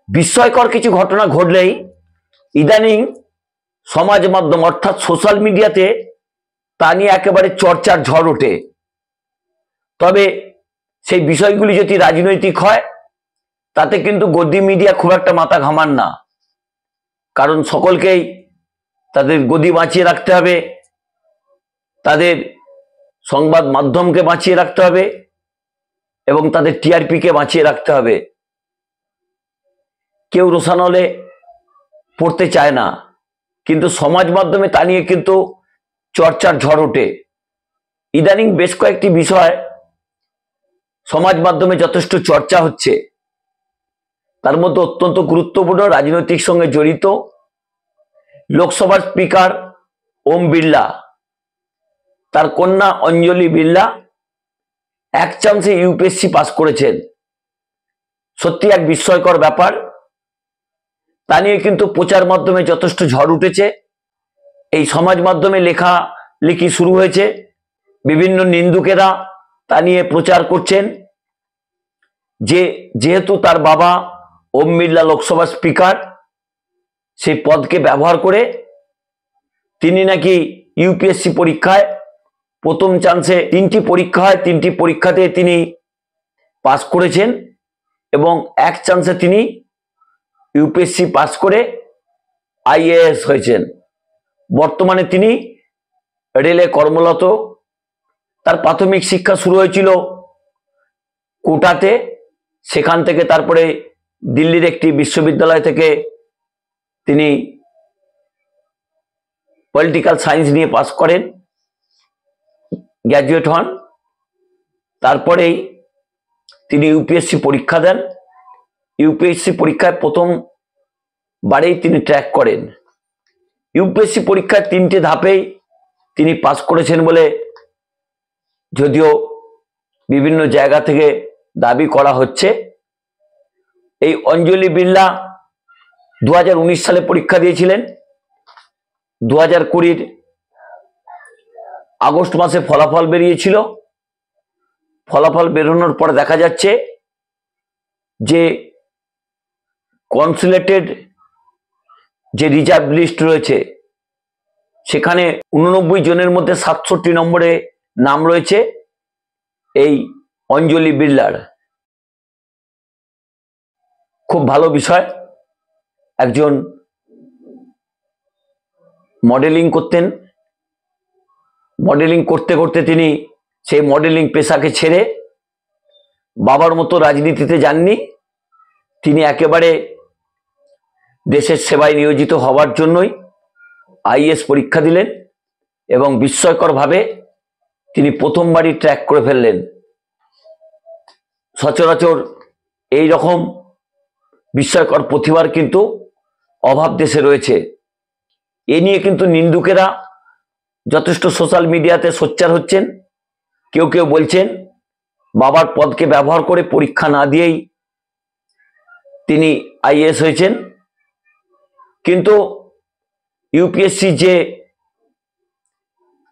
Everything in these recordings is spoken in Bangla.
বিস্ময়কর কিছু ঘটনা ঘটলেই ইদানিং সমাজ মাধ্যম অর্থাৎ সোশ্যাল মিডিয়াতে তা নিয়ে একেবারে চর্চার ঝড় ওঠে। তবে সেই বিষয়গুলি যদি রাজনৈতিক হয় তাতে কিন্তু গদি মিডিয়া খুব একটা মাথা ঘামান না, কারণ সকলকেই তাদের গদি বাঁচিয়ে রাখতে হবে, তাদের সংবাদ মাধ্যমকে বাঁচিয়ে রাখতে হবে এবং তাদের টিআরপিকে বাঁচিয়ে রাখতে হবে। কেউ রোষানলে পড়তে চায় না, কিন্তু সমাজ মাধ্যমে তা নিয়ে কিন্তু চর্চার ঝড় ওঠে। ইদানিং বেশ কয়েকটি বিষয় সমাজ মাধ্যমে যথেষ্ট চর্চা হচ্ছে, তার মধ্যে অত্যন্ত গুরুত্বপূর্ণ রাজনৈতিক সঙ্গে জড়িত লোকসভার স্পিকার ওম বিড়লা, তার কন্যা অঞ্জলি বিড়লা এক চান্সে ইউপিএসসি পাস করেছেন। সত্যি এক বিস্ময়কর ব্যাপার। তা নিয়ে কিন্তু প্রচার মাধ্যমে যথেষ্ট ঝড় উঠেছে। এই সমাজ মাধ্যমে লেখালেখি শুরু হয়েছে, বিভিন্ন নিন্দুকেরা তা নিয়ে প্রচার করছেন যে যেহেতু তার বাবা ওম বিড়লা লোকসভার স্পিকার, সেই পদকে ব্যবহার করে তিনি নাকি ইউপিএসসি পরীক্ষায় প্রথম চান্সে 3টি পরীক্ষা হয়, 3টি পরীক্ষাতে তিনি পাস করেছেন এবং এক চান্সে তিনি ইউপিএসসি পাস করে আইএএস হয়েছেন। বর্তমানে তিনি রেলে কর্মরত। তার প্রাথমিক শিক্ষা শুরু হয়েছিল কোটাতে, সেখান থেকে তারপরে দিল্লির একটি বিশ্ববিদ্যালয় থেকে তিনি পলিটিক্যাল সায়েন্স নিয়ে পাস করেন, গ্র্যাজুয়েট হন। তারপরেই তিনি ইউপিএসসি পরীক্ষা দেন। ইউপিএসসি পরীক্ষায় প্রথমবারেই তিনি ট্র্যাক করেন। ইউপিএসসি পরীক্ষায় 3টে ধাপেই তিনি পাস করেছেন বলে যদিও বিভিন্ন জায়গা থেকে দাবি করা হচ্ছে। এই অঞ্জলি বিড়লা 2019 সালে পরীক্ষা দিয়েছিলেন। 2020 আগস্ট মাসে ফলাফল বেরিয়েছিল। ফলাফল বেরোনোর পর দেখা যাচ্ছে যে কনসুলেটেড যে রিজার্ভ লিস্ট রয়েছে সেখানে 89 জনের মধ্যে 67 নম্বরে নাম রয়েছে এই অঞ্জলি বিড়লার। খুব ভালো বিষয়। একজন মডেলিং করতেন, মডেলিং করতে করতে তিনি সেই মডেলিং পেশাকে ছেড়ে বাবার মতো রাজনীতিতে যাননি। তিনি একেবারে দেশের সেবায় নিয়োজিত হওয়ার জন্যই আইএএস পরীক্ষা দিলেন এবং বিস্ময়করভাবে তিনি প্রথমবারই ট্র্যাক করে ফেললেন। সচরাচর এই রকম বিস্ময়কর প্রতিভার কিন্তু অভাব দেশে রয়েছে। এ নিয়ে কিন্তু নিন্দুকেরা যথেষ্ট সোশ্যাল মিডিয়াতে সোচ্চার হচ্ছেন। কেউ কেউ বলছেন বাবার পদকে ব্যবহার করে পরীক্ষা না দিয়েই তিনি আইএএস হয়েছেন। কিন্তু ইউপিএসসি যে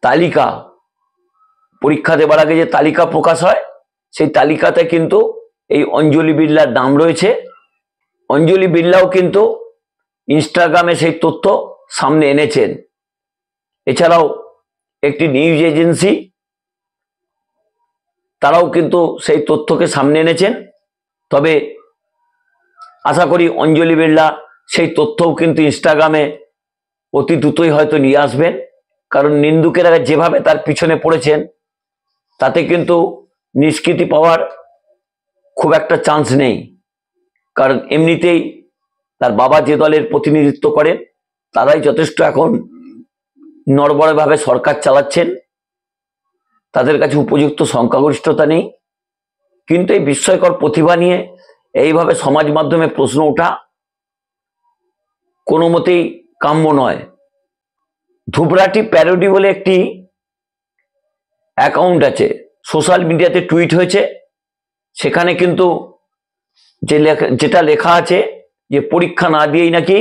তালিকা, পরীক্ষা দেবার আগে যে তালিকা প্রকাশ হয়, সেই তালিকাতে কিন্তু এই অঞ্জলি বিড়লার নাম রয়েছে। অঞ্জলি বিড়লাও কিন্তু ইনস্টাগ্রামে সেই তথ্য সামনে এনেছেন। এছাড়াও একটি নিউজ এজেন্সি তারাও কিন্তু সেই তথ্যকে সামনে এনেছেন। তবে আশা করি অঞ্জলি বিড়লা সেই তথ্যও কিন্তু ইনস্টাগ্রামে অতি দ্রুতই হয়তো নিয়ে আসবেন, কারণ নিন্দুকেরা যেভাবে তার পিছনে পড়েছেন তাতে কিন্তু নিষ্কৃতি পাওয়ার খুব একটা চান্স নেই। কারণ এমনিতেই তার বাবা যে দলের প্রতিনিধিত্ব করেন তারাই যথেষ্ট এখন নড়বড়েভাবে সরকার চালাচ্ছেন, তাদের কাছে উপযুক্ত সংখ্যাগরিষ্ঠতা নেই। কিন্তু এই বিস্ময়কর প্রতিভা নিয়ে এইভাবে সমাজ মাধ্যমে প্রশ্ন ওঠা কোনো মতেই কাম্য নয়। ধুবরাটি প্যারোডি বলে একটি অ্যাকাউন্ট আছে, সোশ্যাল মিডিয়াতে টুইট হয়েছে। সেখানে কিন্তু যেটা লেখা আছে যে পরীক্ষা না দিয়েই নাকি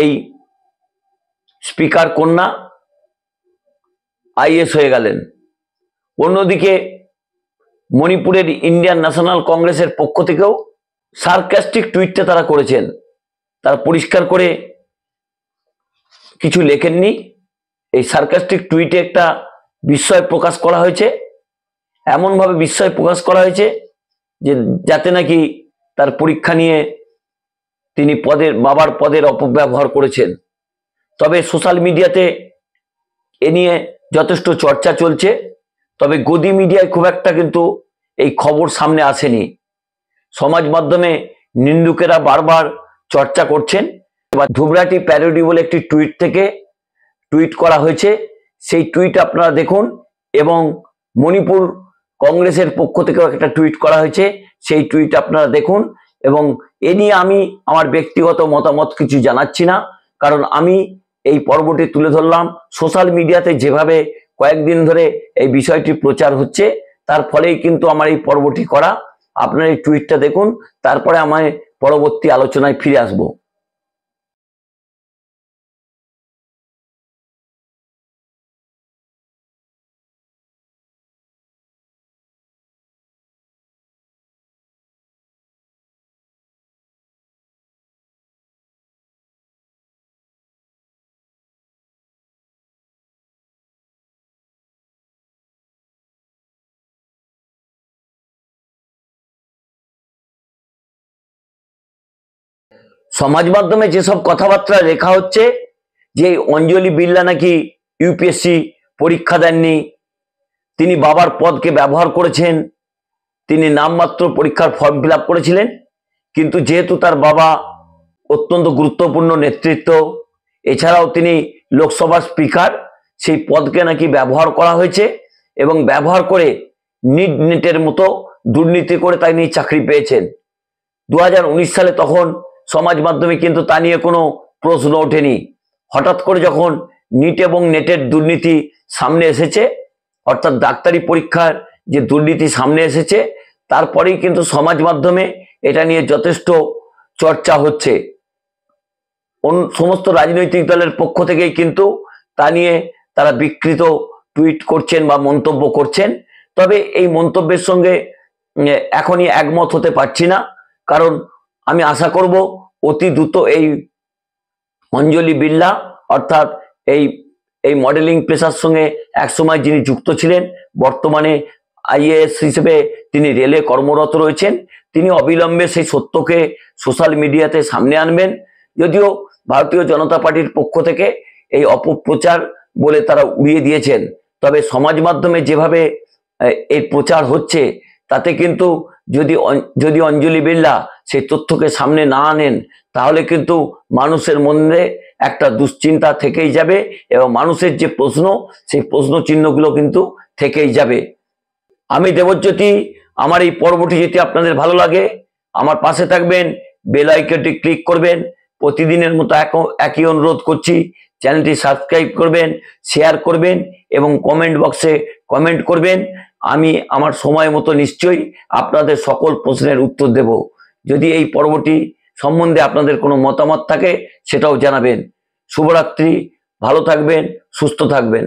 এই স্পিকার কন্যা আইএস হয়ে গেলেন। অন্যদিকে মণিপুরের ইন্ডিয়ান ন্যাশনাল কংগ্রেসের পক্ষ থেকেও সার্কাস্টিক টুইটটা তারা করেছেন, তারা পরিষ্কার করে কিছু লেখেননি। এই সার্কাস্টিক টুইটে একটা বিস্ময় প্রকাশ করা হয়েছে, এমনভাবে বিস্ময় প্রকাশ করা হয়েছে যে যাতে নাকি তার পরীক্ষা নিয়ে তিনি বাবার পদের অপব্যবহার করেছেন। তবে সোশ্যাল মিডিয়াতে এ নিয়ে যথেষ্ট চর্চা চলছে, তবে গদি মিডিয়ায় খুব একটা কিন্তু এই খবর সামনে আসেনি। সমাজ মাধ্যমে নিন্দুকেরা বারবার চর্চা করছেন। এবার ধুবরাটি প্যারোডি বলে একটি টুইট করা হয়েছে, সেই টুইট আপনারা দেখুন। এবং মণিপুর কংগ্রেসের পক্ষ থেকেও একটা টুইট করা হয়েছে, সেই টুইট আপনারা দেখুন। এবং এ নিয়ে আমি আমার ব্যক্তিগত মতামত কিছু জানাচ্ছি না, কারণ আমি এই পর্বটি তুলে ধরলাম সোশ্যাল মিডিয়াতে যেভাবে কয়েকদিন ধরে এই বিষয়টি প্রচার হচ্ছে, তার ফলেই কিন্তু আমার এই পর্বটি করা। আপনার এই টুইটটা দেখুন, তারপরে আমায় পরবর্তী আলোচনায় ফিরে আসব। সমাজ মাধ্যমে যেসব কথাবার্তা লেখা হচ্ছে যে অঞ্জলি বিড়লা নাকি ইউপিএসসি পরীক্ষা দেননি, তিনি বাবার পদকে ব্যবহার করেছেন, তিনি নামমাত্র পরীক্ষার ফর্ম ফিল আপ করেছিলেন, কিন্তু যেহেতু তার বাবা অত্যন্ত গুরুত্বপূর্ণ নেতৃত্ব, এছাড়াও তিনি লোকসভার স্পিকার, সেই পদকে নাকি ব্যবহার করা হয়েছে এবং ব্যবহার করে নেটের মতো দুর্নীতি করে তাই নিয়ে চাকরি পেয়েছেন 2019 সালে। তখন সমাজ মাধ্যমে কিন্তু তা নিয়ে কোনো প্রশ্ন ওঠেনি। হঠাৎ করে যখন নিট এবং নেটের দুর্নীতি সামনে এসেছে, অর্থাৎ ডাক্তারি পরীক্ষার যে দুর্নীতি সামনে এসেছে, তারপরেই কিন্তু সমাজ মাধ্যমে এটা নিয়ে যথেষ্ট চর্চা হচ্ছে। সমস্ত রাজনৈতিক দলের পক্ষ থেকেই কিন্তু তা নিয়ে তারা বিকৃত টুইট করছেন বা মন্তব্য করছেন। তবে এই মন্তব্যের সঙ্গে এখনই একমত হতে পারছি না, কারণ আমি আশা করব অতি দ্রুত এই অঞ্জলি বিড়লা, অর্থাৎ এই মডেলিং পেশার সঙ্গে একসময় যিনি যুক্ত ছিলেন, বর্তমানে আইএএস হিসেবে তিনি রেলে কর্মরত রয়েছেন, তিনি অবিলম্বে সেই সত্যকে সোশ্যাল মিডিয়াতে সামনে আনবেন। যদিও ভারতীয় জনতা পার্টির পক্ষ থেকে এই অপপ্রচার বলে তারা উড়িয়ে দিয়েছেন, তবে সমাজ মাধ্যমে যেভাবে এই প্রচার হচ্ছে তাতে কিন্তু যদি অঞ্জলি বিড়লা সেই তথ্যকে সামনে না আনেন, তাহলে কিন্তু মানুষের মনে একটা দুশ্চিন্তা থেকেই যাবে এবং মানুষের যে প্রশ্ন, সেই প্রশ্ন চিহ্নগুলো কিন্তু থেকেই যাবে। আমি দেবজ্যোতি, আমার এই পর্বটি যদি আপনাদের ভালো লাগে আমার পাশে থাকবেন, বেল আইকনটি ক্লিক করবেন। প্রতিদিনের মতো একই অনুরোধ করছি, চ্যানেলটি সাবস্ক্রাইব করবেন, শেয়ার করবেন এবং কমেন্ট বক্সে কমেন্ট করবেন। আমি আমার সময় মতো নিশ্চয়ই আপনাদের সকল প্রশ্নের উত্তর দেব। যদি এই পর্বটি সম্বন্ধে আপনাদের কোনো মতামত থাকে সেটাও জানাবেন। শুভরাত্রি, ভালো থাকবেন, সুস্থ থাকবেন।